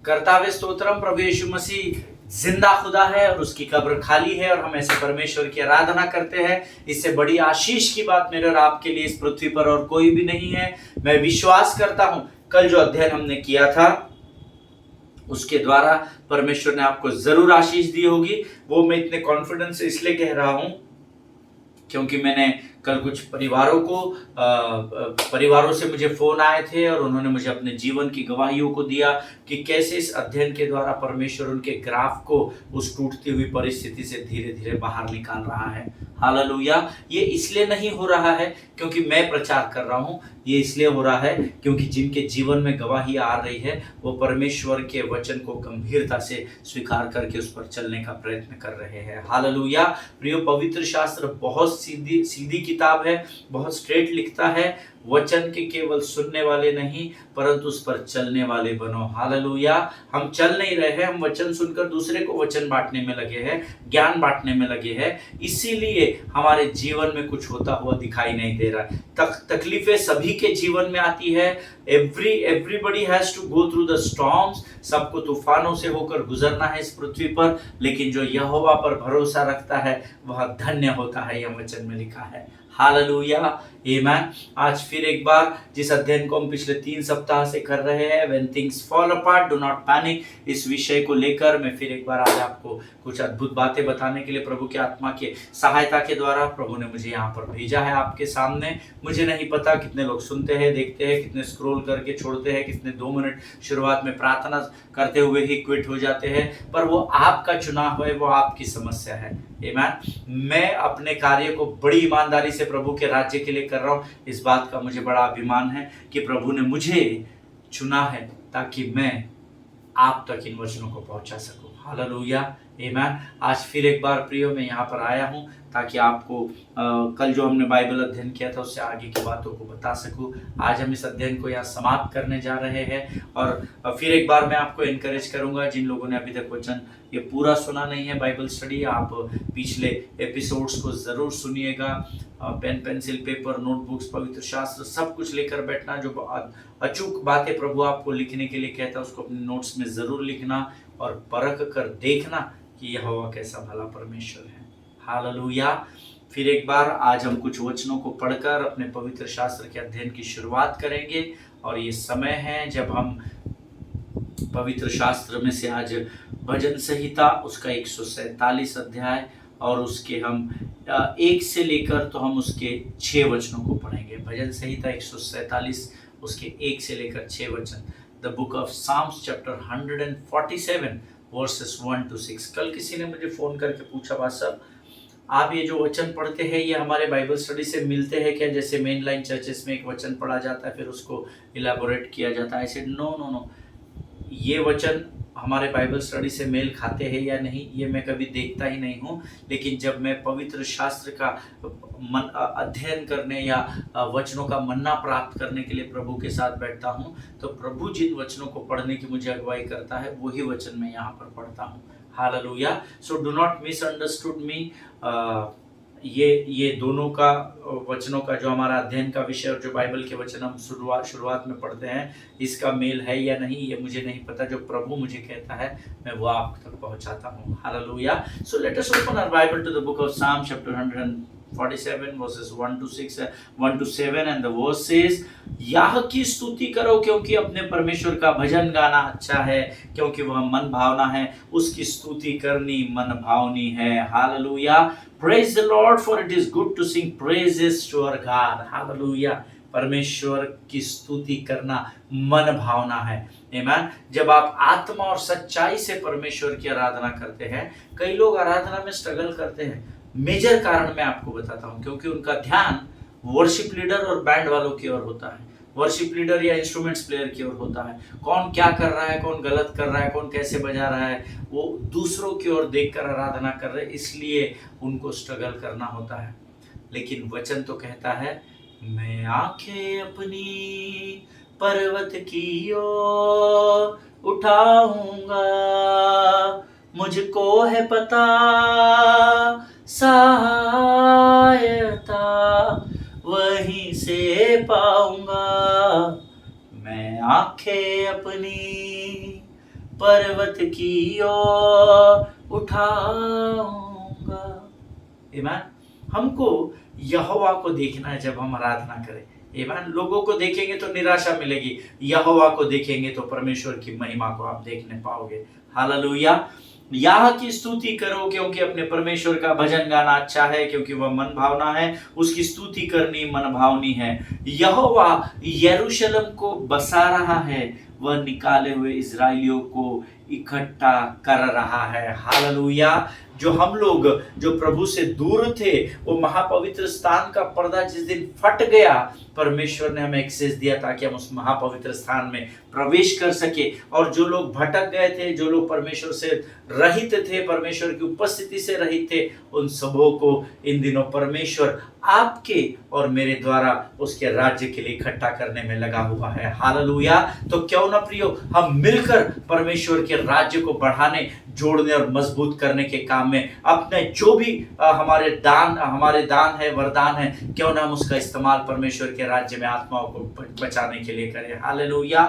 कर्तावे स्तोत्रम, प्रभु यीशु मसीह जिंदा खुदा है और उसकी कब्र खाली है और हम ऐसे परमेश्वर की आराधना करते हैं। इससे बड़ी आशीष की बात मेरे और आपके लिए इस पृथ्वी पर और कोई भी नहीं है। मैं विश्वास करता हूं कल जो अध्ययन हमने किया था उसके द्वारा परमेश्वर ने आपको जरूर आशीष दी होगी। वो मैं इतने कॉन्फिडेंस से इसलिए कह रहा हूं क्योंकि मैंने कल कुछ परिवारों से मुझे फोन आए थे और उन्होंने मुझे अपने जीवन की गवाहियों को दिया कि कैसे इस अध्ययन के द्वारा परमेश्वर उनके ग्राफ को उस टूटती हुई परिस्थिति से धीरे धीरे बाहर निकाल रहा है। हालेलुया। ये इसलिए नहीं हो रहा है क्योंकि मैं प्रचार कर रहा हूं, ये इसलिए हो रहा है क्योंकि जिनके जीवन में गवाही आ रही है वो परमेश्वर के वचन को गंभीरता से स्वीकार करके उस पर चलने का प्रयत्न कर रहे हैं। हालेलुया। प्रियो, पवित्र शास्त्र बहुत सीधी किताब है, बहुत स्ट्रेट लिखता है। वचन के केवल सुनने वाले नहीं परंतु उस पर चलने वाले बनो। हालेलुया। हम चल नहीं रहे हैं, हम वचन सुनकर दूसरे को वचन बांटने में लगे हैं, ज्ञान बांटने में लगे हैं, इसीलिए हमारे जीवन में कुछ होता हुआ दिखाई नहीं दे रहा है। तकलीफें सभी के जीवन में आती है। Everybody has to go through the storms. सबको तूफानों से होकर गुजरना है इस पृथ्वी पर, लेकिन जो यहोवा पर भरोसा रखता है वह धन्य होता है, यह वचन में लिखा है। हालेलुया, आमेन। आज फिर एक बार जिस अध्ययन को हम पिछले 3 सप्ताह से कर रहे हैं, when things fall apart do not panic, इस विषय को लेकर मैं फिर एक बार आज आपको कुछ अद्भुत बातें बताने के लिए प्रभु के आत्मा के सहायता के द्वारा प्रभु ने मुझे यहाँ पर भेजा है आपके सामने। मुझे नहीं पता कितने लोग सुनते हैं, देखते हैं, कितने स्क्रॉल करके छोड़ते हैं, कितने 2 मिनट शुरुआत में प्रार्थना करते हुए ही क्विट हो जाते हैं, पर वो आपका चुनाव है, वो आपकी समस्या है। आमीन। मैं अपने कार्य को बड़ी ईमानदारी से प्रभु के राज्य के लिए कर रहा हूँ। इस बात का मुझे बड़ा अभिमान है कि प्रभु ने मुझे चुना है ताकि मैं आप तक इन वचनों को पहुंचा सकूं। हालेलुया, आमीन। आज फिर एक बार प्रियो मैं यहाँ पर आया हूँ ताकि आपको कल जो हमने बाइबल अध्ययन किया था उससे आगे की बातों को बता सकूं। आज हम इस अध्ययन को यहाँ समाप्त करने जा रहे हैं और फिर एक बार मैं आपको एनकरेज करूंगा, जिन लोगों ने अभी तक वचन ये पूरा सुना नहीं है बाइबल स्टडी, आप पिछले एपिसोड्स को जरूर सुनिएगा। पेन पेंसिल पेपर नोटबुक्स पवित्र शास्त्र सब कुछ लेकर बैठना। जो अचूक बातें प्रभु आपको लिखने के लिए कहता है उसको अपने नोट्स में जरूर लिखना और परख कर देखना कि यहोवा कैसा भला परमेश्वर है। हालेलुया। फिर एक बार आज हम कुछ वचनों को पढ़कर अपने पवित्र शास्त्र के अध्ययन की शुरुआत करेंगे और ये समय है जब हम पवित्र शास्त्र में से आज भजन संहिता उसका 147 अध्याय और उसके हम 1 से लेकर तो हम उसके 6 वचनों को पढ़ेंगे। भजन संहिता 147 उसके 1 से लेकर 6 वचन। The book of Psalms chapter 147 verses 1 to 6। कल किसी ने मुझे फोन करके पूछा, बात साहब आप ये जो वचन पढ़ते हैं ये हमारे बाइबल स्टडी से मिलते हैं क्या? जैसे मेन लाइन चर्चेस में एक वचन पढ़ा जाता है फिर उसको इलेबोरेट किया जाता है। ऐसे नो, ये वचन हमारे बाइबल स्टडी से मेल खाते हैं या नहीं ये मैं कभी देखता ही नहीं हूँ, लेकिन जब मैं पवित्र शास्त्र का अध्ययन करने या वचनों का मन्ना प्राप्त करने के लिए प्रभु के साथ बैठता हूँ तो प्रभु जिन वचनों को पढ़ने की मुझे अगुवाई करता है वही वचन मैं यहाँ पर पढ़ता हूँ। Hallelujah. So do not misunderstood me. ये दोनों का वचनों का जो हमारा अध्ययन का विषय और जो बाइबल के वचन हम शुरुआत में पढ़ते हैं इसका मेल है या नहीं ये मुझे नहीं पता। जो प्रभु मुझे कहता है मैं वो आप तक पहुंचाता हूँ। Hallelujah. So let us open our Bible to the book of Psalm chapter 147 verses 1 to 6 1 to 7 and the verse says, याह की स्तुति करो क्योंकि अपने परमेश्वर का भजन गाना अच्छा है, क्योंकि वह मन भावना है, उसकी स्तुति करनी मन भावनी है। Hallelujah. Praise the Lord for it is good to sing praises to our God। Hallelujah. परमेश्वर की स्तुति करना मन भावना है। आमीन। जब आप आत्मा और सच्चाई से परमेश्वर की आराधना करते हैं, कई लोग आराधना में स्ट्रगल करते हैं। मेजर कारण मैं आपको बताता हूं क्योंकि उनका ध्यान वर्शिप लीडर और बैंड वालों की ओर होता है, वर्शिप लीडर या इंस्ट्रूमेंट्स प्लेयर की ओर होता है। कौन क्या कर रहा है, कौन गलत कर रहा है, कौन कैसे बजा रहा है, वो दूसरों की ओर देखकर आराधना कर रहे हैं, इसलिए उनको स्ट्रगल करना होता है। लेकिन वचन तो कहता है मैं आंखें अपनी पर्वत की ओर उठाऊंगा, मुझको है पता सहायता वहीं से पाऊंगा। मैं आंखें अपनी पर्वत की ओर उठाऊंगा। आमीन। हमको यहोवा को देखना है जब हम आराधना करें। आमीन। लोगों को देखेंगे तो निराशा मिलेगी, यहोवा को देखेंगे तो परमेश्वर की महिमा को आप देखने पाओगे। हालेलुया। याह की स्तुति करो क्योंकि अपने परमेश्वर का भजन गाना अच्छा है, क्योंकि वह मन भावना है, उसकी स्तुति करनी मन भावनी है। यहोवा यरूशलेम को बसा रहा है, वह निकाले हुए इजराइलियों को इकट्ठा कर रहा है। हालेलुया। जो हम लोग जो प्रभु से दूर थे, वो महापवित्र स्थान का पर्दा जिस दिन फट गया, परमेश्वर ने हमें एक्सेस दिया ताकि हम उस महापवित्र स्थान में प्रवेश कर सके। और जो लोग भटक गए थे, जो लोग परमेश्वर से रहित थे, परमेश्वर की उपस्थिति से रहित थे, उन सबों को इन दिनों परमेश्वर आपके और मेरे द्वारा उसके राज्य के लिए इकट्ठा करने में लगा हुआ है। हालेलुया। तो क्यों ना प्रियो, हम मिलकर परमेश्वर के राज्य को बढ़ाने, जोड़ने और मजबूत करने के काम में अपने जो भी हमारे दान है, वरदान है, क्यों ना हम उसका इस्तेमाल परमेश्वर के राज्य में आत्माओं को बचाने के लिए करें। हालेलुया।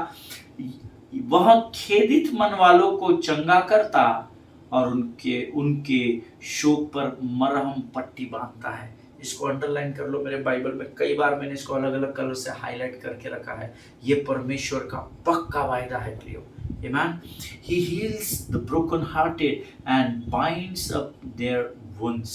वह खेदित मन वालों को चंगा करता और उनके उनके शोक पर मरहम पट्टी बांधता है। इसको अंडरलाइन कर लो, मेरे बाइबल में कई बार मैंने इसको अलग अलग कलर से हाईलाइट करके रखा है। ये परमेश्वर का पक्का वायदा है प्रियो। Amen. He heals the broken hearted and binds up their wounds.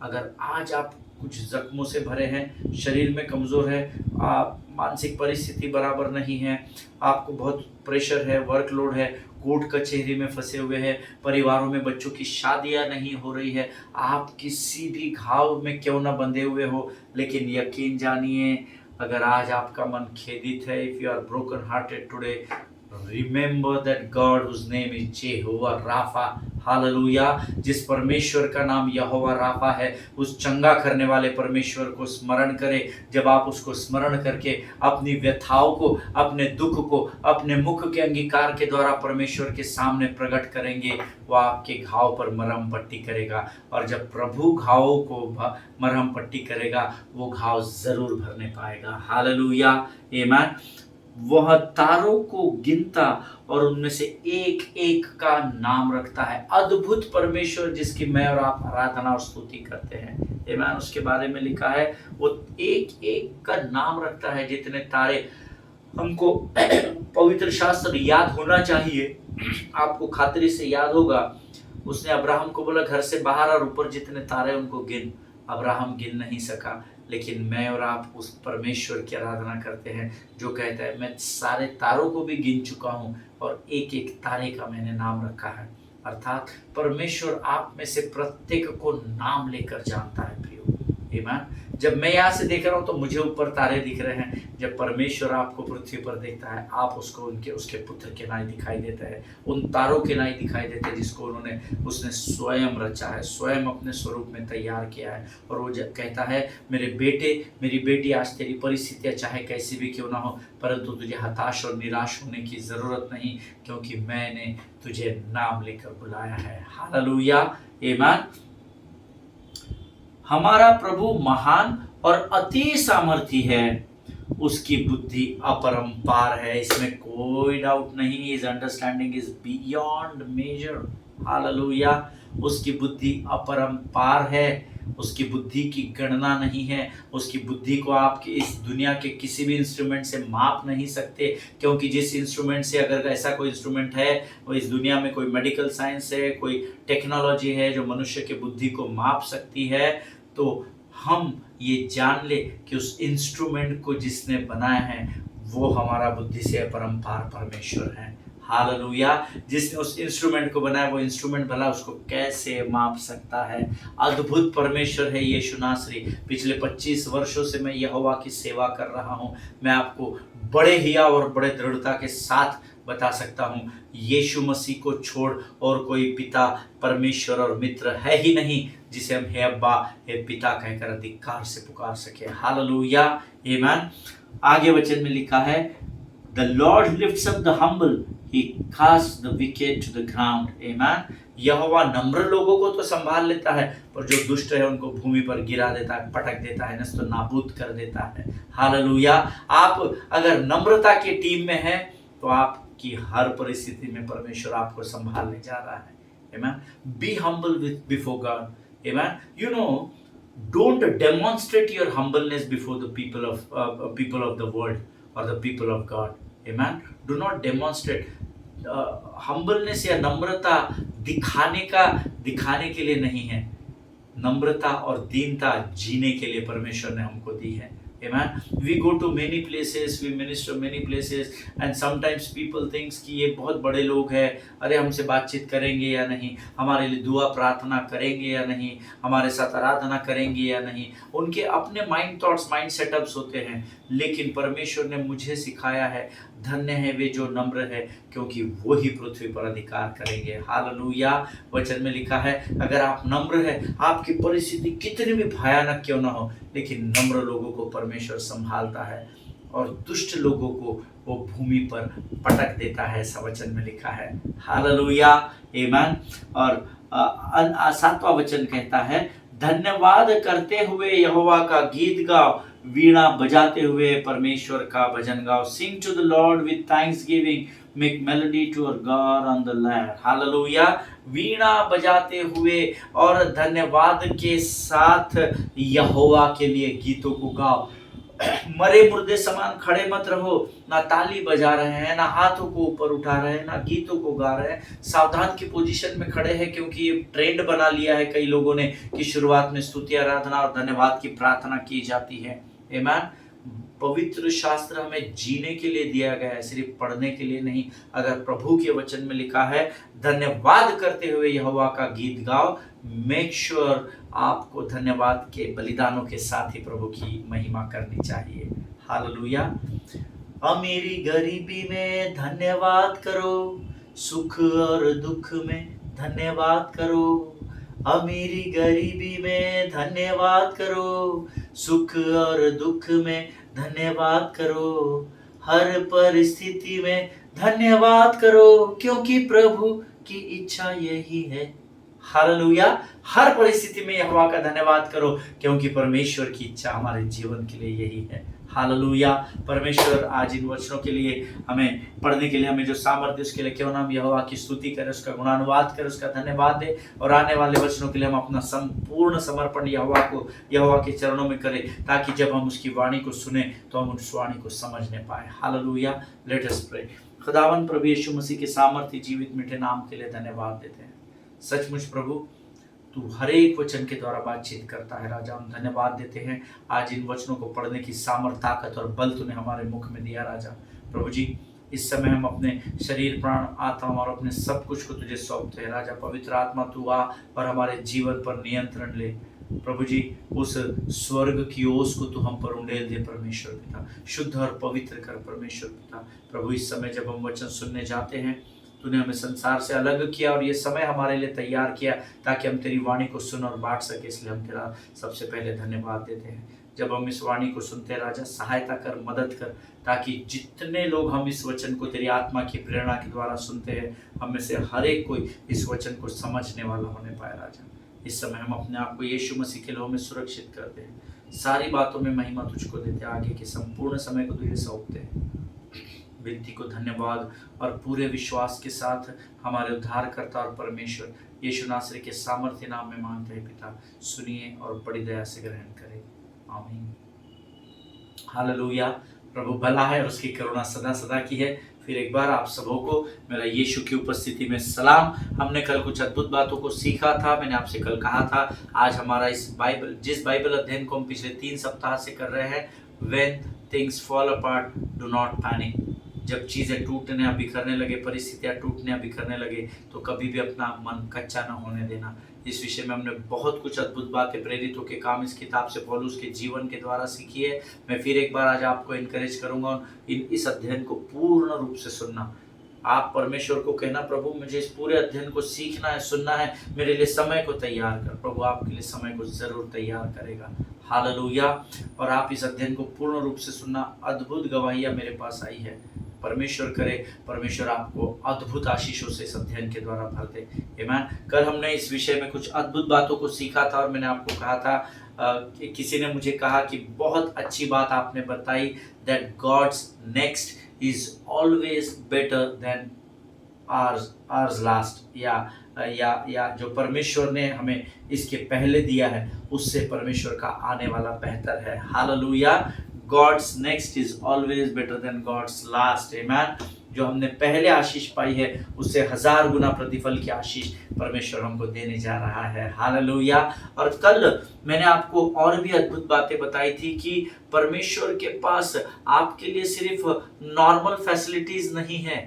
अगर आज आप कुछ जख्मों से भरे हैं, शरीर में कमजोर है, आप मानसिक परिस्थिति बराबर नहीं है, आपको बहुत प्रेशर है, वर्कलोड है, कोर्ट कचहरी में फंसे हुए हैं, परिवारों में बच्चों की शादियां नहीं हो रही है, आप किसी भी घाव में क्यों ना बंधे हुए हो, लेकिन यकीन जानिए, अगर आज आपका मन खेदित है, if you are broken hearted today, remember that God whose name is Jehovah Rapha. Hallelujah. जिस परमेश्वर का नाम यहोवा राफा है, उस चंगा करने वाले परमेश्वर को स्मरण करें। जब आप उसको स्मरण करके अपनी व्यथाओं को, अपने दुख को अपने मुख के अंगीकार के द्वारा परमेश्वर के सामने प्रकट करेंगे, वो आपके घाव पर मरहम पट्टी करेगा। और जब प्रभु घावों को मरहम पट्टी करेगा, वो घाव जरूर भरने पाएगा। हालेलुया। आमीन। वह तारों को गिनता और उनमें से एक एक का नाम रखता है। अद्भुत परमेश्वर जिसकी मैं और आप आराधना और स्तुति करते हैं। आमीन। उसके बारे में लिखा है, वो एक एक का नाम रखता है। जितने तारे हमको पवित्र शास्त्र याद होना चाहिए, आपको खातिरी से याद होगा, उसने अब्राहम को बोला घर से बाहर और ऊपर जितने तारे उनको गिन। अब्राहम गिन नहीं सका, लेकिन मैं और आप उस परमेश्वर की आराधना करते हैं जो कहता है, मैं सारे तारों को भी गिन चुका हूँ और एक एक तारे का मैंने नाम रखा है। अर्थात परमेश्वर आप में से प्रत्येक को नाम लेकर जानता है प्रियो। आमीन। जब मैं यहाँ से देख रहा हूँ तो मुझे ऊपर तारे दिख रहे हैं, जब परमेश्वर आपको पृथ्वी पर देखता है, आप उसको उसके पुत्र के नाई दिखाई देता है, उन तारों के नाई दिखाई देते हैं जिसको उसने स्वयं रचा है, स्वयं अपने स्वरूप में तैयार किया है। और वो जब कहता है, मेरे बेटे मेरी बेटी, आज तेरी परिस्थितियाँ चाहे कैसी भी क्यों ना हो, परंतु तुझे हताश और निराश होने की ज़रूरत नहीं, क्योंकि मैंने तुझे नाम लेकर बुलाया है। हालेलुया। आमीन। हमारा प्रभु महान और अति सामर्थी है, उसकी बुद्धि अपरंपार है, इसमें कोई डाउट नहीं। His understanding is beyond measure. Hallelujah. उसकी बुद्धि अपरंपार है, उसकी बुद्धि की गणना नहीं है। उसकी बुद्धि को आप इस दुनिया के किसी भी इंस्ट्रूमेंट से माप नहीं सकते, क्योंकि जिस इंस्ट्रूमेंट से, अगर ऐसा कोई इंस्ट्रूमेंट है, वो इस दुनिया में कोई मेडिकल साइंस है, कोई टेक्नोलॉजी है जो मनुष्य की बुद्धि को माप सकती है, तो हम ये जान ले कि उस इंस्ट्रूमेंट को जिसने बनाया है वो हमारा बुद्धि से अपरंपार परमेश्वर है। हालेलुया। जिसने उस इंस्ट्रूमेंट को बनाया, वो इंस्ट्रूमेंट भला उसको कैसे माप सकता है। अद्भुत परमेश्वर है यीशु नासरी। पिछले 25 वर्षों से मैं यहोवा की सेवा कर रहा हूँ। मैं आपको बड़े हियाव और बड़े दृढ़ता के साथ बता सकता हूँ, यीशु मसीह को छोड़ और कोई पिता, परमेश्वर और मित्र है ही नहीं जिसे हम हे अब्बा, हे पिता कहकर अधिकार से पुकार सके। हालेलुया। आमीन। आगे वचन में लिखा है, The Lord lifts up the humble, He casts the wicked to the ground. Amen. यहोवा नम्र लोगों को तो संभाल लेता है, पर जो दुष्ट है उनको भूमि पर गिरा देता है, पटक देता है, नष्ट नाबूद कर देता है। हालेलुया। आप अगर नम्रता की टीम में हैं तो आप कि हर परिस्थिति में परमेश्वर आपको संभालने जा रहा है। Amen. Be humble before God. Amen. You know, don't demonstrate your humbleness before the people of the world or the people of God. Amen. Do not demonstrate. Humbleness या नम्रता दिखाने के लिए नहीं है। नम्रता और दीनता जीने के लिए परमेश्वर ने हमको दी है। Amen. We go to many places, we minister many places, and sometimes people thinks कि ये बहुत बड़े लोग हैं, अरे हमसे बातचीत करेंगे या नहीं, हमारे लिए दुआ प्रार्थना करेंगे या नहीं, हमारे साथ आराधना करेंगे या नहीं। उनके अपने माइंड थॉट्स, माइंड सेटअप्स होते हैं, लेकिन परमेश्वर ने मुझे सिखाया है, धन्य है वे जो नम्र है, क्योंकि वो ही पृथ्वी पर अधिकार करेंगे। हालेलुया। वचन में लिखा है, अगर आप नम्र है, आपकी परिस्थिति कितनी भी भयानक क्यों ना हो, लेकिन नम्र लोगों को परमेश्वर संभालता है और दुष्ट लोगों को वो भूमि पर पटक देता है, ऐसा वचन में लिखा है। हालेलुया। आमीन। और 7वां वचन कहता है, धन्यवाद करते हुए यहोवा का गीत गाओ, वीणा बजाते हुए परमेश्वर का भजन गाओ। Sing to the Lord with thanksgiving, make melody to our God on the land. Hallelujah. वीणा बजाते हुए और धन्यवाद के साथ यहोवा के लिए गीतों को गाओ। मरे मुर्दे समान खड़े मत रहो, ना ताली बजा रहे हैं, ना हाथों को ऊपर उठा रहे हैं, ना गीतों को गा रहे हैं। सावधान की पोजीशन में खड़े हैं, क्योंकि ये ट्रेंड बना लिया है कई लोगों ने कि शुरुआत में स्तुति, आराधना और धन्यवाद की प्रार्थना की जाती है। आमीन। पवित्र शास्त्र हमें जीने के लिए दिया गया है, सिर्फ पढ़ने के लिए नहीं। अगर प्रभु के वचन में लिखा है, धन्यवाद करते हुए यहोवा का गीत गाओ, मेक श्योर आपको धन्यवाद के बलिदानों के साथ ही प्रभु की महिमा करनी चाहिए। हालेलुया। अमीरी गरीबी में धन्यवाद करो, सुख और दुख में धन्यवाद करो। अमीरी गरीबी में धन्यवाद करो, सुख और दुख में धन्यवाद करो। हर परिस्थिति में धन्यवाद करो, क्योंकि प्रभु की इच्छा यही है। हालेलुया। हर परिस्थिति में यहोवा का धन्यवाद करो, क्योंकि परमेश्वर की इच्छा हमारे जीवन के लिए यही है। हालेलुया। परमेश्वर आज इन वचनों के लिए हमें पढ़ने के लिए हमें जो सामर्थ्य, उसके लिए क्यों ना हम यहोवा की स्तुति करें, उसका गुणानुवाद करें, उसका धन्यवाद दें, और आने वाले वचनों के लिए हम अपना संपूर्ण समर्पण यहोवा के चरणों में करें, ताकि जब हम उसकी वाणी को सुने तो हम उस वाणी को समझने पाए। हालेलुया। Let us pray. खुदावन प्रभु यीशु मसीह के सामर्थ्य जीवित मीठे नाम के लिए धन्यवाद देते हैं। सचमुच प्रभु, तू हर एक वचन के द्वारा बातचीत करता है। राजा, हम धन्यवाद देते हैं, आज इन वचनों को पढ़ने की सामर्थ, ताकत और बल तूने हमारे मुख में दिया। राजा प्रभु जी, इस समय हम अपने शरीर, प्राण, आत्मा और अपने सब कुछ को तुझे सौंपते हैं। राजा पवित्र आत्मा, तू आ और हमारे जीवन पर नियंत्रण ले। प्रभु जी, उस स्वर्ग की ओस को तू हम पर उंडेल दे परमेश्वर पिता। शुद्ध और पवित्र कर परमेश्वर पिता। प्रभु, इस समय जब हम वचन सुनने जाते हैं, तूने हमें संसार से अलग किया और ये समय हमारे लिए तैयार किया, ताकि हम तेरी वाणी को सुन और बांट सके। इसलिए हम तेरा सबसे पहले धन्यवाद देते हैं। जब हम इस वाणी को सुनते हैं राजा, सहायता कर, मदद कर, ताकि जितने लोग हम इस वचन को तेरी आत्मा की प्रेरणा के द्वारा सुनते हैं, हम में से हर एक कोई इस वचन को समझने वाला होने पाए। राजा, इस समय हम अपने आप को यीशु मसीह के लोह में सुरक्षित करते हैं। सारी बातों में महिमा तुझको देते हैं। आगे के संपूर्ण समय को तुझे सौंपते हैं। विनती को धन्यवाद और पूरे विश्वास के साथ हमारे उद्धारकर्ता और परमेश्वर यीशु नासरी के सामर्थ्य नाम में मांगते हैं पिता। सुनिए और बड़ी दया से ग्रहण करें। आमीन। हालेलुया। प्रभु भला है और उसकी करुणा सदा सदा की है। फिर एक बार आप सबों को मेरा यीशु की उपस्थिति में सलाम। हमने कल कुछ अद्भुत बातों को सीखा था। मैंने आपसे कल कहा था, आज हमारा जिस बाइबल अध्ययन को हम पिछले 3 सप्ताह से कर रहे हैं, When things fall apart, do not panic। जब चीज़ें टूटने या बिखरने लगे, परिस्थितियाँ टूटने या बिखरने लगे, तो कभी भी अपना मन कच्चा न होने देना। इस विषय में हमने बहुत कुछ अद्भुत बातें प्रेरितों के काम इस किताब से पौलुस के जीवन के द्वारा सीखी है। मैं फिर एक बार आज आपको इनकरेज करूँगा इस अध्ययन को पूर्ण रूप से सुनना। आप परमेश्वर को कहना, प्रभु मुझे इस पूरे अध्ययन को सीखना है, सुनना है, मेरे लिए समय को तैयार कर। प्रभु आपके लिए समय को जरूर तैयार करेगा। हालेलुया। और आप इस अध्ययन को पूर्ण रूप से सुनना। अद्भुत गवाहियाँ मेरे पास आई है। परमेश्वर करे परमेश्वर आपको अद्भुत आशीषों से इस अध्ययन के द्वारा भर दे। आमीन। कल हमने इस विषय में कुछ अद्भुत बातों को सीखा था और मैंने आपको कहा था कि किसी ने मुझे कहा कि बहुत अच्छी बात आपने बताई, that God's next is always better than ours last, या जो परमेश्वर ने हमें इसके पहले दिया है उससे परमेश्वर का आने वाला बेहतर है। Hallelujah. God's next is always better than God's last. आमीन। जो हमने पहले आशीष पाई है उससे 1000 गुना प्रतिफल की आशीष परमेश्वर हमको देने जा रहा है। हालेलुया। और कल मैंने आपको और भी अद्भुत बातें बताई थी कि परमेश्वर के पास आपके लिए सिर्फ नॉर्मल फैसिलिटीज नहीं है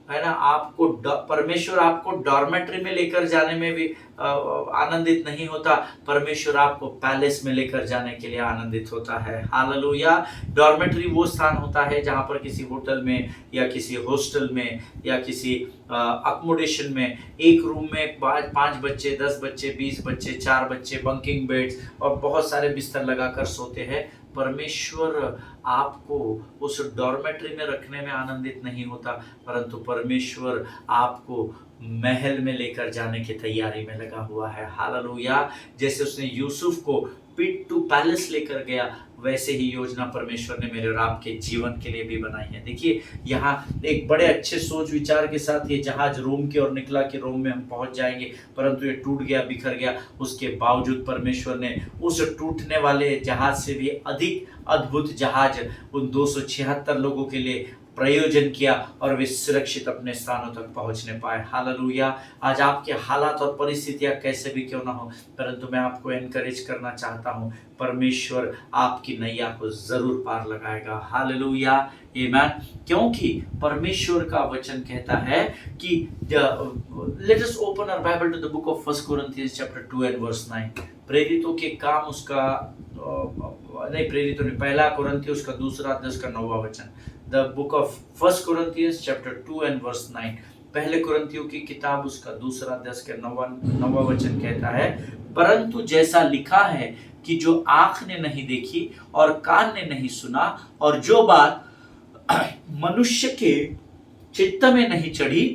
ना, आपको परमेश्वर आपको डॉर्मेट्री में लेकर जाने में भी आनंदित नहीं होता, परमेश्वर आपको पैलेस में लेकर जाने के लिए आनंदित होता है। हालेलुया। डॉर्मेट्री वो स्थान होता है जहां पर किसी होटल में या किसी हॉस्टल में या किसी अकोमोडेशन में एक रूम में 5 बच्चे, 10 बच्चे, 20 बच्चे, 4 बच्चे, बंकिंग बेड्स और बहुत सारे बिस्तर लगाकर सोते हैं। परमेश्वर आपको उस डॉर्मेट्री में रखने में आनंदित नहीं होता, परंतु परमेश्वर आपको महल में लेकर जाने की तैयारी में लगा हुआ है। हालेलुया। जैसे उसने यूसुफ को पिट टू पैलेस लेकर गया, वैसे ही योजना परमेश्वर ने मेरे और आपके जीवन के लिए भी बनाई है। देखिए यहाँ एक बड़े अच्छे सोच विचार के साथ ये जहाज रोम की ओर निकला कि रोम में हम पहुंच जाएंगे, परंतु ये टूट गया, बिखर गया। उसके बावजूद परमेश्वर ने उस टूटने वाले जहाज से भी अधिक अद्भुत जहाज उन 276 लोगों के लिए प्रयोजन किया और वे सुरक्षित अपने स्थानों तक पहुंचने पाए। हालेलुया। आज आपके हालात और परिस्थितियां कैसे भी क्यों ना हो, परंतु मैं आपको एनकरेज करना चाहता हूं, परमेश्वर आपकी नैया को जरूर पार लगाएगा। हालेलुया। आमीन। क्योंकि परमेश्वर का वचन कहता है कि let us open our Bible to the book of 1 Corinthians chapter 2 and verse 9। प्रेरितों के काम उसका नहीं, प्रेरितों ने 1 कोरिन्थियों उसका 2 अध्याय उसका 9वां वचन। The book of 1 Corinthians chapter 2 and verse 9। 1 कोरिन्थियों की किताब उसका 2 अध्याय के 9वां वचन कहता है, परंतु जैसा लिखा है कि जो आंख ने नहीं देखी और कान ने नहीं सुना और जो बात मनुष्य के चित्त में नहीं चढ़ी,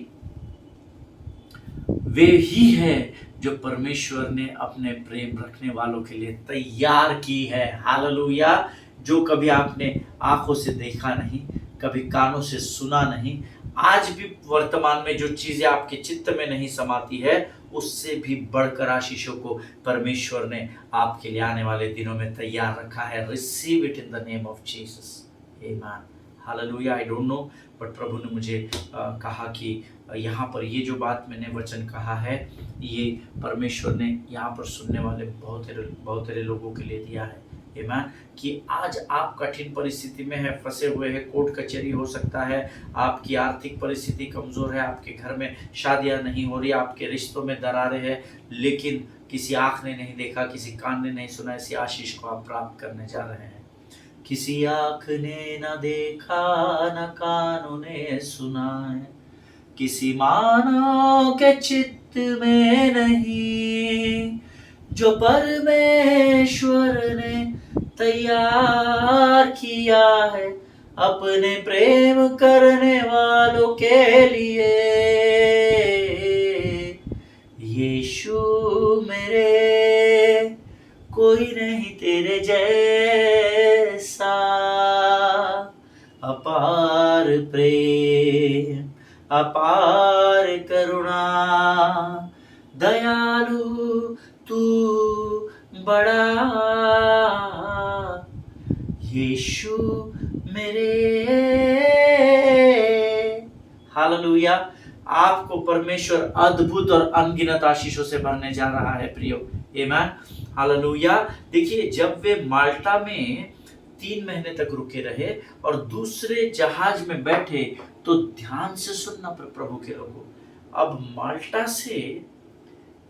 वे ही है जो परमेश्वर ने अपने प्रेम रखने वालों के लिए तैयार की है। हालेलुया। जो कभी आपने आंखों से देखा नहीं, कभी कानों से सुना नहीं, आज भी वर्तमान में जो चीजें आपके चित्त में नहीं समाती है, उससे भी बढ़कर आशीषों को परमेश्वर ने आपके लिए आने वाले दिनों में तैयार रखा है। Receive it in the name of Jesus. आमीन। Hallelujah. I don't know, but प्रभु ने मुझे कहा कि यहाँ पर ये जो बात मैंने वचन कहा है, ये परमेश्वर ने यहाँ पर सुनने वाले बहुत सारे लोगों के लिए दिया है। आमीन। कि आज आप कठिन परिस्थिति में है, फंसे हुए हैं, कोर्ट कचहरी हो सकता है, आपकी आर्थिक परिस्थिति कमजोर है, आपके घर में शादियां नहीं हो रही, आपके रिश्तों में दरारें हैं, लेकिन किसी आंख ने नहीं देखा, किसी कान ने नहीं सुना, ऐसी आशीष को आप प्राप्त करने जा रहे हैं। किसी आंख ने न देखा न कानों ने सुना है, किसी मानव के चित्त में नहीं, जो परमेश्वर ने तैयार किया है अपने प्रेम करने वालों के लिए। यीशु मेरे, कोई नहीं तेरे जैसा, अपार प्रेम अपार करुणा, दयालु तू बड़ा, यीशु मेरे। हालेलुया। आपको परमेश्वर अद्भुत और अनगिनत आशीषों से भरने जा रहा है प्रियो। आमीन। हालेलुया। देखिए, जब वे माल्टा में 3 महीने तक रुके रहे और दूसरे जहाज में बैठे, तो ध्यान से सुनना प्रभु के लोगों, अब माल्टा से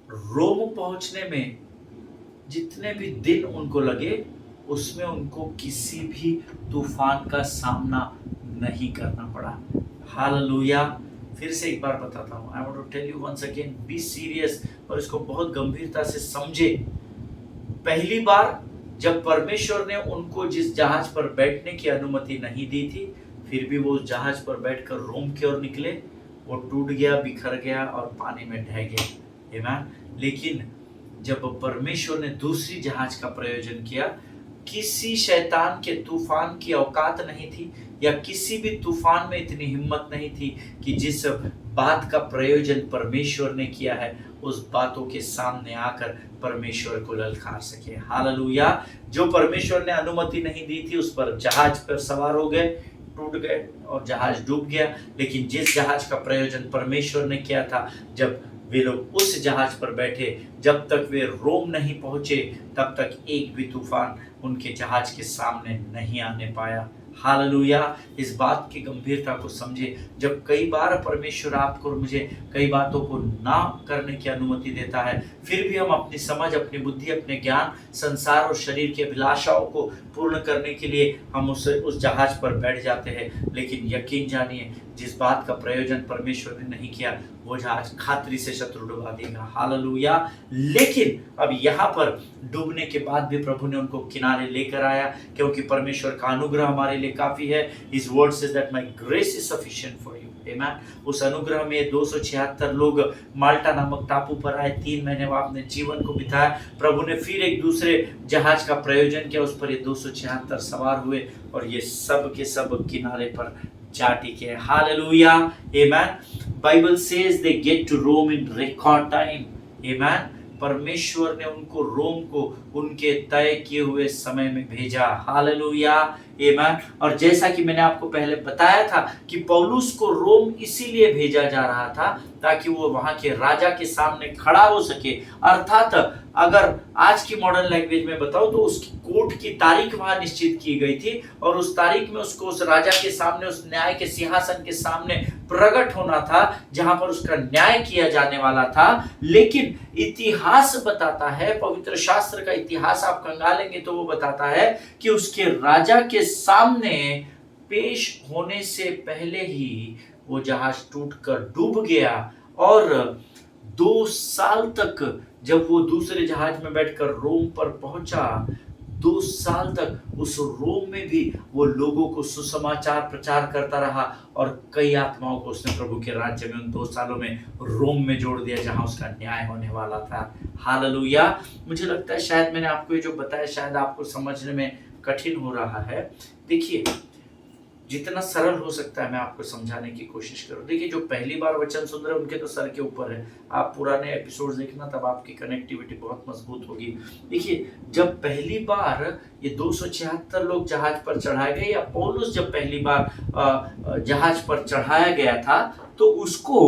रोम पहुंचने में जितने भी दिन उनको लगे, उसमें उनको किसी भी तूफान का सामना नहीं करना पड़ा। हालेलुया। फिर से एक बार बताता हूँ, I want to tell you once again, be serious और इसको बहुत गंभीरता से समझे। पहली बार जब परमेश्वर ने उनको जिस जहाज पर बैठने की अनुमति नहीं दी थी, फिर भी वो उस जहाज पर बैठकर रोम की ओर निकले। वो टूट गया, बिखर गया और पानी में ढह गया। आमीन। लेकिन जब परमेश्वर ने दूसरी जहाज का प्रयोजन किया, किसी शैतान के तूफान की औकात नहीं थी, या किसी भी तूफान में इतनी हिम्मत नहीं थी कि जिस बात का प्रयोजन परमेश्वर ने किया है उस बातों के सामने आकर परमेश्वर को ललकार सके। हालेलुया। जो परमेश्वर ने अनुमति नहीं दी थी उस पर जहाज पर सवार हो गए, टूट गए और जहाज डूब गया। लेकिन जिस जहाज का प्रयोजन परमेश्वर ने किया था, जब वे लोग उस जहाज पर बैठे, जब तक वे रोम नहीं पहुंचे तब तक एक भी तूफान उनके जहाज के सामने नहीं आने पाया। हालेलुया। इस बात की गंभीरता को समझे। जब कई बार परमेश्वर आपको और मुझे कई बातों को ना करने की अनुमति देता है, फिर भी हम अपनी समझ, अपनी बुद्धि, अपने ज्ञान, संसार और शरीर की अभिलाषाओं को पूर्ण करने के लिए हम उस जहाज पर बैठ जाते हैं। लेकिन यकीन जानिए, जिस बात का प्रयोजन परमेश्वर ने नहीं किया वो जहाज खातरी से शत्रु डुबा देगा। हालेलुया। लेकिन अब यहाँ पर डूबने के बाद भी प्रभु ने उनको किनारे लेकर आया, क्योंकि परमेश्वर का अनुग्रह हमारे लिए काफी है। His word says that my grace is sufficient for you. Amen. उस अनुग्रह में 276 लोग माल्टा नामक टापू पर आए। 3 महीने वो अपने जीवन को बिताया। प्रभु ने फिर एक दूसरे जहाज का प्रयोजन किया, उस पर ये 276 सवार हुए और ये सब के सब किनारे पर जा टिके। Hallelujah. Amen. Bible says they get to Rome in record time. Amen. परमेश्वर ने उनको रोम को उनके तय किए हुए समय में भेजा। हालेलुया। आमीन। और जैसा कि मैंने आपको पहले बताया था कि पौलुस को रोम इसीलिए भेजा जा रहा था ताकि वो वहां के राजा के सामने खड़ा हो सके। अर्थात अगर आज की मॉडर्न लैंग्वेज में बताओ तो उसकी कोर्ट की तारीख वहां निश्चित की गई थी और उस तारीख में उसको उस राजा के सामने, उस न्याय के सिंहासन के सामने प्रकट होना था जहां पर उसका न्याय किया जाने वाला था। लेकिन इतिहास बताता है, पवित्र शास्त्र का इतिहास आप खंगालेंगे तो वो बताता है कि उसके राजा के सामने पेश होने से पहले ही वो जहाज टूटकर डूब गया और 2 साल तक जब वो दूसरे जहाज में बैठकर रोम पर पहुंचा, 2 साल तक उस रोम में भी वो लोगों को सुसमाचार प्रचार करता रहा और कई आत्माओं को उसने प्रभु के राज्य में उन 2 सालों में रोम में जोड़ दिया जहां उसका न्याय होने वाला था। हालेलुया। मुझे लगता है शायद मैंने आपको ये जो बताया शायद आपको समझने में कठिन हो रहा है। देखिए, जितना सरल हो सकता है मैं आपको समझाने की कोशिश करूं। देखिए, जो पहली बार वचन सुन रहे हैं उनके तो सर के ऊपर है। आप पुराने एपिसोड्स देखना, तब आपकी कनेक्टिविटी बहुत मजबूत होगी। देखिए, जब पहली बार ये 276 लोग जहाज पर चढ़ाए गए, या पौलुस जब पहली बार जहाज पर चढ़ाया गया था, तो उसको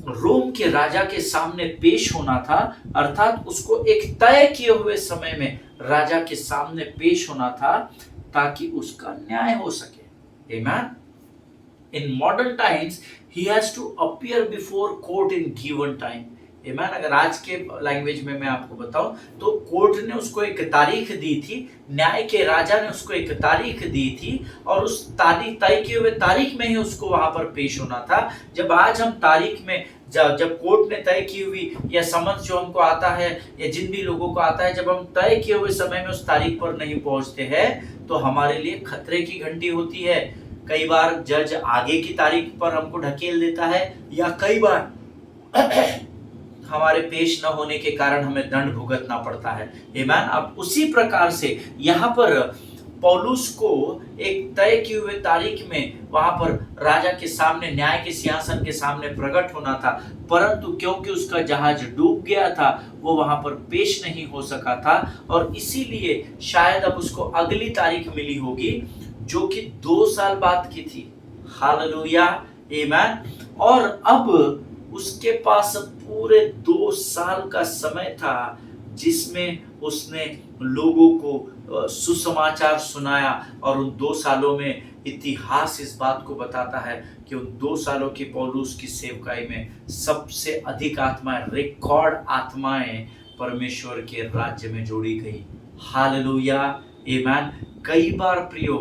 रोम के राजा के सामने पेश होना था। अर्थात उसको एक तय किए हुए समय में राजा के सामने पेश होना था ताकि उसका न्याय हो सके। आमीन। In modern times, he has to appear before court in given time. आमीन। अगर आज के लैंग्वेज में मैं आपको बताऊं तो कोर्ट ने उसको एक तारीख दी थी, न्याय के राजा ने उसको एक तारीख दी थी और उस तारीख, तय किए हुए तारीख में ही उसको वहां पर पेश होना था। जब आज हम तारीख में जब कोर्ट ने तय की हुई या समझ जो हमको आता है या जिन भी लोगों को आता है, जब हम तय किए हुए समय में उस तारीख पर नहीं पहुंचते हैं तो हमारे लिए खतरे की घंटी होती है। कई बार जज आगे की तारीख पर हमको ढकेल देता है, या कई बार हमारे पेश न होने के कारण हमें दंड भुगतना पड़ता है। आमीन। अब उसी प्रकार से यहाँ पर पौलुस को एक तय किए हुए तारीख में वहां पर राजा के सामने, न्याय के सिंहासन के सामने प्रकट होना था, परंतु क्योंकि उसका जहाज डूब गया था वो वहां पर पेश नहीं हो सका था और इसीलिए शायद अब उसको अगली तारीख मिली होगी जो कि 2 साल बाद की थी। हालेलुया। आमीन। और अब उसके पास पूरे 2 साल का समय था जिसमें उसने लोगों को सुसमाचार सुनाया। और उन 2 सालों में इतिहास इस बात को बताता है कि उन 2 सालों की पौलुस की सेवकाई में सबसे अधिक आत्माएं, रिकॉर्ड आत्माएं परमेश्वर के राज्य में जोड़ी गई। हालेलुया। आमीन। कई बार प्रियो,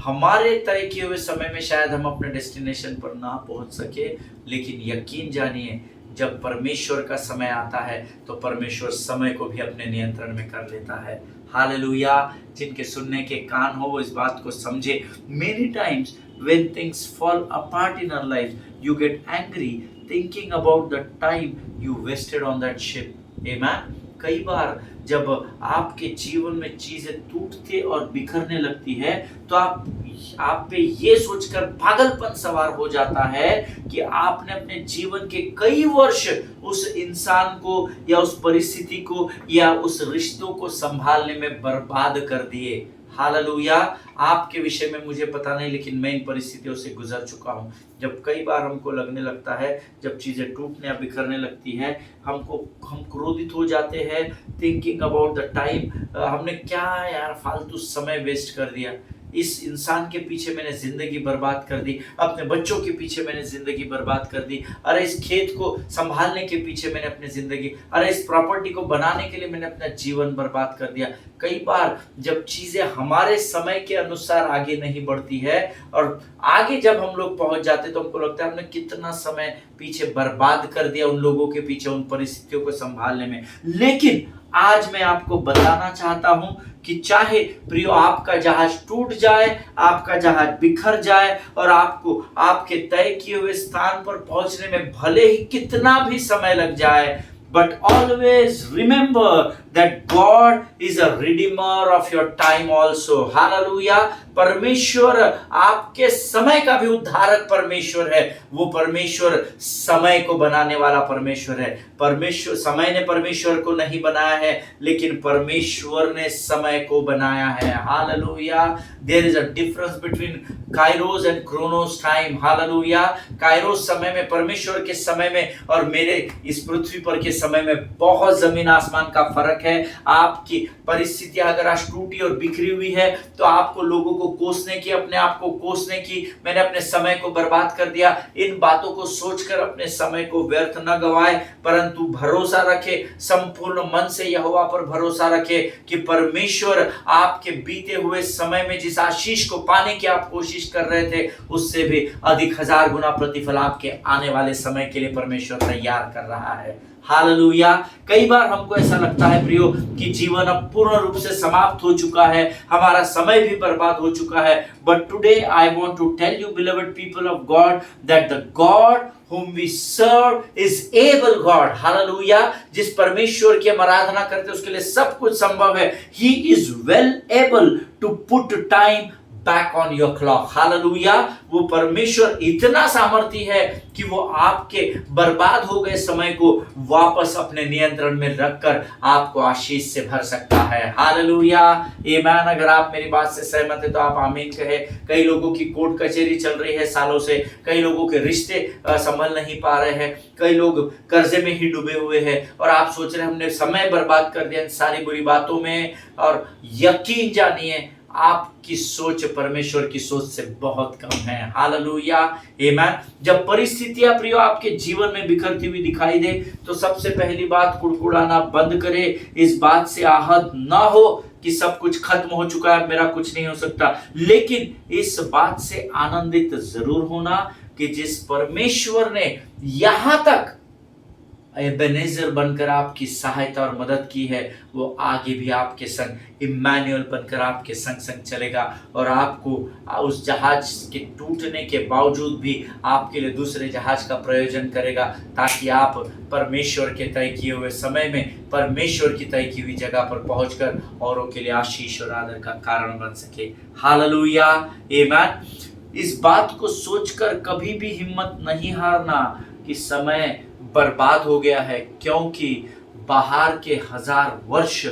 हमारे तय किए हुए समय में शायद हम अपने डेस्टिनेशन पर ना पहुंच सके, लेकिन यकीन जानिए जब परमेश्वर का समय आता है तो परमेश्वर समय को भी अपने नियंत्रण में कर लेता है। हालेलुया। जिनके सुनने के कान हो वो इस बात को समझे। Many times when things fall apart in our life, you get angry thinking about the time you wasted on that ship. Amen. कई बार जब आपके जीवन में चीजें टूटते और बिखरने लगती है तो आप पे ये सोचकर पागलपन सवार हो जाता है कि आपने अपने जीवन के कई वर्ष उस इंसान को या उस परिस्थिति को या उस रिश्तों को संभालने में बर्बाद कर दिए। हालेलुया। आपके विषय में मुझे पता नहीं, लेकिन मैं इन परिस्थितियों से गुजर चुका हूँ। जब कई बार हमको लगने लगता है, जब चीजें टूटने या बिखरने लगती है, हम क्रोधित हो जाते हैं, थिंकिंग अबाउट द टाइम, हमने क्या यार फालतू समय वेस्ट कर दिया, इस इंसान के पीछे मैंने जिंदगी बर्बाद कर दी, अपने बच्चों के पीछे मैंने जिंदगी बर्बाद कर दी, अरे इस खेत को संभालने के पीछे मैंने अपनी जिंदगी, अरे इस प्रॉपर्टी को बनाने के लिए मैंने अपना जीवन बर्बाद कर दिया। कई बार जब चीजें हमारे समय के अनुसार आगे नहीं बढ़ती है और आगे जब हम लोग पहुंच जाते तो हमको लगता है हमने कितना समय पीछे बर्बाद कर दिया उन लोगों के पीछे, उन परिस्थितियों को संभालने में। लेकिन आज मैं आपको बताना चाहता हूं कि चाहे प्रियो आपका जहाज टूट जाए, आपका जहाज बिखर जाए और आपको आपके तय किए हुए स्थान पर पहुंचने में भले ही कितना भी समय लग जाए, but always remember that God is a redeemer of your time also. Hallelujah. परमेश्वर आपके समय का भी उद्धारक परमेश्वर है। वो परमेश्वर समय को बनाने वाला परमेश्वर है। परमेश्वर समय ने परमेश्वर को नहीं बनाया है, लेकिन परमेश्वर ने समय को बनाया है। Hallelujah. There is a difference between Kairos and Chronos time. Hallelujah. Kairos समय में, परमेश्वर के समय में और मेरे इस पृथ्वी पर के समय में बहुत जमीन आसमान का फर्क है। आपकी परिस्थितियां अगर आज टूटी और बिखरी हुई है तो आपको लोगों को कोसने की, अपने आप को कोसने की, मैंने अपने समय को बर्बाद कर दिया, इन बातों को सोचकर अपने समय को व्यर्थ न गवाए, परंतु भरोसा रखे, संपूर्ण मन से यहोवा पर भरोसा रखे कि परमेश्वर आपके बीते हुए समय में जिस आशीष को पाने की आप कोशिश कर रहे थे उससे भी अधिक 1000 गुना प्रतिफल आपके आने वाले समय के लिए परमेश्वर तैयार कर रहा है। हालेलुया। कई बार हमको ऐसा लगता है प्रियो कि जीवन अब पूर्ण रूप से समाप्त हो चुका है, हमारा समय भी बर्बाद हो चुका है। But today I want to tell you beloved people of God that the God whom we serve is able God. Hallelujah. जिस परमेश्वर की हम आराधना करते हैं उसके लिए सब कुछ संभव है। He is well able to put time back on your clock. Hallelujah. वो परमेश्वर इतना सामर्थी है कि वो आपके बर्बाद हो गए समय को वापस अपने नियंत्रण में रखकर आपको आशीष से भर सकता है। हालेलुया। आमीन। अगर आप मेरी बात से सहमत है तो आप आमीन कहे। कई लोगों की कोर्ट कचहरी चल रही है सालों से, कई लोगों के रिश्ते संभल नहीं पा रहे हैं, कई लोग कर्जे में ही डूबे हुए हैं और आप सोच रहे हैं हमने समय बर्बाद कर दिया इन सारी बुरी बातों में। और यकीन जानिए आपकी सोच परमेश्वर की सोच से बहुत कम है। हालेलुया। आमीन। जब परिस्थितियां प्रियो आपके जीवन में बिखरती हुई दिखाई दे तो सबसे पहली बात, कुड़कुड़ाना बंद करे। इस बात से आहत ना हो कि सब कुछ खत्म हो चुका है, मेरा कुछ नहीं हो सकता, लेकिन इस बात से आनंदित जरूर होना कि जिस परमेश्वर ने यहां तक एबेनेजर बनकर आपकी सहायता और मदद की है वो आगे भी आपके संग इम्मानुएल बनकर आपके संग संग चलेगा और आपको उस जहाज के टूटने के बावजूद भी आपके लिए दूसरे जहाज का प्रयोजन करेगा ताकि आप परमेश्वर के तय किए हुए समय में परमेश्वर की तय की हुई जगह पर पहुंचकर औरों के लिए आशीष और आदर का कारण बन सके। हालेलुया। आमीन। इस बात को सोचकर कभी भी हिम्मत नहीं हारना कि समय बर्बाद हो गया है, क्योंकि बाहर के 1000 वर्ष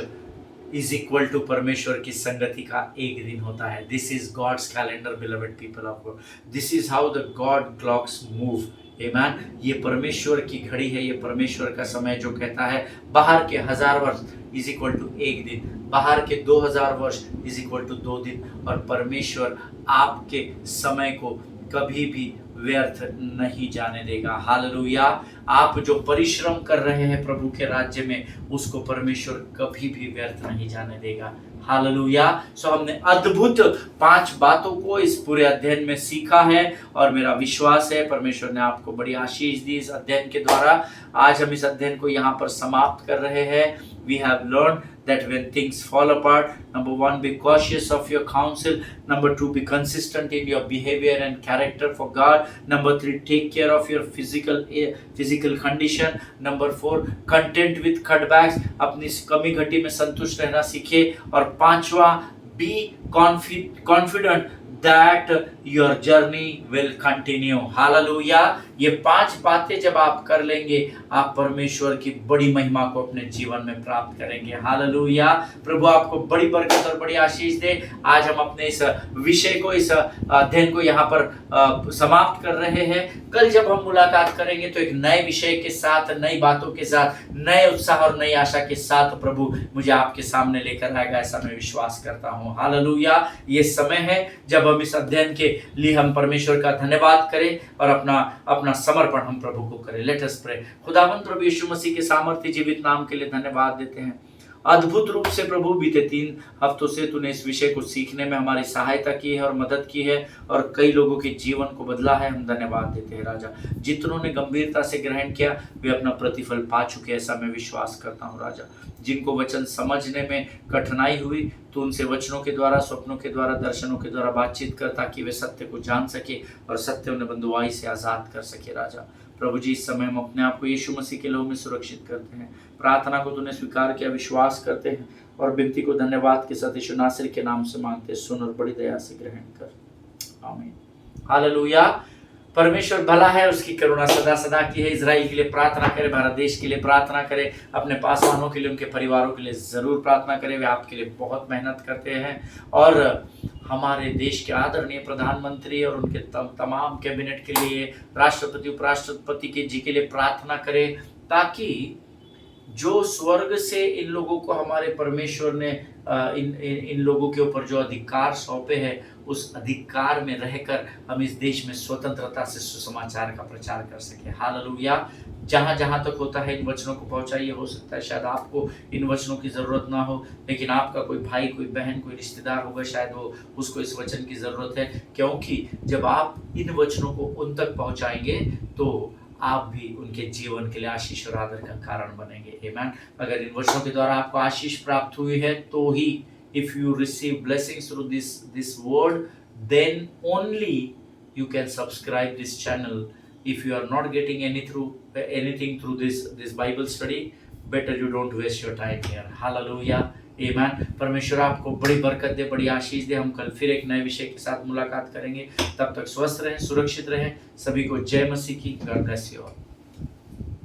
इज इक्वल टू परमेश्वर की संगति का एक दिन होता है। This is God's calendar beloved people of God. This is how the God clocks move. आमीन। ये परमेश्वर की घड़ी है, ये परमेश्वर का समय जो कहता है बाहर के 1000 वर्ष इज इक्वल टू एक दिन, बाहर के 2000 वर्ष इज इक्वल टू 2 दिन। और परमेश्वर आपके समय को कभी भी व्यर्थ नहीं जाने देगा। हालेलुया। आप जो परिश्रम कर रहे हैं प्रभु के राज्य में उसको परमेश्वर कभी भी व्यर्थ नहीं जाने देगा। हालेलुया। सो हमने अद्भुत 5 बातों को इस पूरे अध्ययन में सीखा है और मेरा विश्वास है परमेश्वर ने आपको बड़ी आशीष दी इस अध्ययन के द्वारा। आज हम इस अध्ययन को यहाँ पर समाप्त कर रहे हैं। We have learned that when things fall apart, number one, be cautious of your counsel. Number two, be consistent in your behavior and character for God. Number three, take care of your physical condition. Number four, content with cutbacks, अपनी कमी घटी में संतुष्ट रहना सीखे. और पांचवा, be confident that your journey will continue. Hallelujah. ये 5 बातें जब आप कर लेंगे, आप परमेश्वर की बड़ी महिमा को अपने जीवन में प्राप्त करेंगे. हालेलुया. प्रभु आपको बड़ी बरकत और बड़ी आशीष दे. आज हम अपने इस विषय को, इस अध्ययन को यहाँ पर समाप्त कर रहे हैं. कल जब हम मुलाकात करेंगे तो एक नए विषय के साथ, नई बातों के साथ, नए उत्साह और नई आशा के साथ प्रभु मुझे आपके सामने लेकर आएगा, ऐसा मैं विश्वास करता हूँ. हालेलुया. ये समय है जब हम इस अध्ययन के लिए हम परमेश्वर का धन्यवाद करें और अपना समर्पण हम प्रभु को करें. Let us pray. खुदावंद प्रभु यीशु मसीह के सामर्थ्य जीवित नाम के लिए धन्यवाद देते हैं. अद्भुत रूप से प्रभु बीते 3 हफ्तों से तूने इस विषय को सीखने में हमारी सहायता की है और मदद की है और कई लोगों के जीवन को बदला है. हम धन्यवाद देते हैं राजा. जितनों ने गंभीरता से ग्रहण किया वे अपना प्रतिफल पा चुके, ऐसा मैं विश्वास करता हूँ राजा. जिनको वचन समझने में कठिनाई हुई, तो उनसे वचनों के द्वारा, स्वप्नों के द्वारा, दर्शनों के द्वारा बातचीत कर, ताकि वे सत्य को जान सके और सत्य उन्हें बंधुआई से आजाद कर सके राजा. प्रभु जी, इस समय हम अपने आप को यीशु मसीह के लहू में सुरक्षित करते हैं. प्रार्थना को तूने स्वीकार किया, विश्वास करते हैं और विनती को धन्यवाद के साथ यीशु नासरी के नाम से मांगते हैं. सुन और बड़ी दया से ग्रहण कर. आमीन. हालेलुया. परमेश्वर भला है, उसकी करुणा सदा सदा की है. इजराइल के लिए प्रार्थना करें, भारत देश के लिए प्रार्थना करें, अपने पासवानों के लिए, उनके परिवारों के लिए जरूर प्रार्थना करें. वे आपके लिए बहुत मेहनत करते हैं. और हमारे देश के आदरणीय प्रधानमंत्री और उनके तमाम कैबिनेट के लिए, राष्ट्रपति, उपराष्ट्रपति के जी के लिए प्रार्थना करें, ताकि जो स्वर्ग से इन लोगों को हमारे परमेश्वर ने इन लोगों के ऊपर जो अधिकार सौंपे हैं, उस अधिकार में रहकर हम इस देश में स्वतंत्रता से सुसमाचार का प्रचार कर सके. हालेलुया. जहाँ जहाँ तक होता है इन वचनों को पहुँचाइए. हो सकता है शायद आपको इन वचनों की ज़रूरत ना हो, लेकिन आपका कोई भाई, कोई बहन, कोई रिश्तेदार होगा, शायद वो उसको इस वचन की ज़रूरत है. क्योंकि जब आप इन वचनों को उन तक पहुँचाएंगे तो आप भी उनके जीवन के लिए आशीष और आदर का कारण बनेंगे. आमीन. अगर इन वचनों के द्वारा आपको आशीष प्राप्त हुई है तो ही, if you receive blessings through this word, then only you can subscribe this channel. If you are not getting anything through this Bible study, better you don't waste your time here. Hallelujah. Amen. परमेश्वर आपको बड़ी बरकत दे, बड़ी आशीष दे. हम कल फिर एक नए विषय के साथ मुलाकात करेंगे. तब तक स्वस्थ रहें, सुरक्षित रहें. सभी को जय मसीह की. God bless you all.